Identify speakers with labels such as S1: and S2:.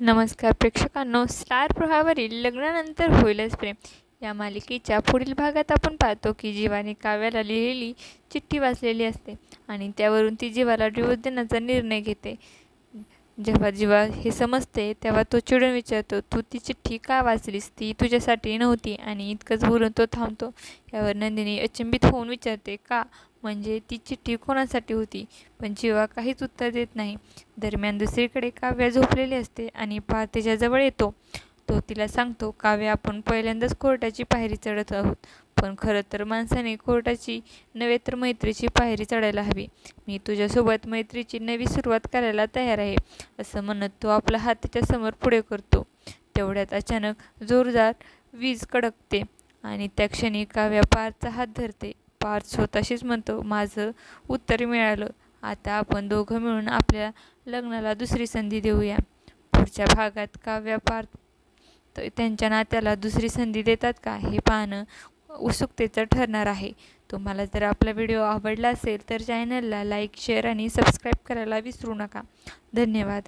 S1: नमस्कार प्रेक्षकांनो, स्टार प्रवाहावरील लग्नानंतर होईलच प्रेम या मालिकेच्या पुढील भागात आपण पाहतो की जीवाने काव्याला लिहिलेली चिठ्ठी वाचलेली असते आणि त्यावरून ती जीवाला डिवोर्स देण्याचा निर्णय घेते. जेव्हा जीवा हे समजते तेव्हा तो चिडून विचारतो, तू ती चिठ्ठी का वाचलीस? ती तुझ्यासाठी नव्हती. आणि इतकंच बोलून तो थांबतो. यावर नंदिनी अचंबित होऊन विचारते, का? म्हणजे ती चिठ्ठी कोणासाठी होती? पण जीवा काहीच उत्तर देत नाही. दरम्यान दुसरीकडे काव्या झोपलेली असते आणि पार तिच्याजवळ येतो. तो तिला सांगतो, काव्या, आपण पहिल्यांदाच कोर्टाची पायरी चढत आहोत. पण खरं तर माणसाने कोर्टाची नव्हे तर मैत्रीची पायरी चढायला हवी. मी तुझ्यासोबत मैत्रीची नवी सुरुवात करायला तयार आहे, असं म्हणत तो आपला हात तिच्यासमोर पुढे करतो. तेवढ्यात अचानक जोरदार वीज कडकते आणि त्या क्षणी काव्या पारचा हात धरते. पार्थ स्वतःशीच म्हणतो, माझं उत्तर मिळालं. आता आपण दोघं मिळून आपल्या लग्नाला दुसरी संधी देऊया. पुढच्या भागात काव्या पार्थ त्यांच्या नात्याला दुसरी संधी देतात का, हे पाहणं उत्सुकतेचं ठरणार आहे. तुम्हाला जर आपला व्हिडिओ आवडला असेल तर चॅनलला लाईक, शेअर आणि सबस्क्राईब करायला विसरू नका. धन्यवाद.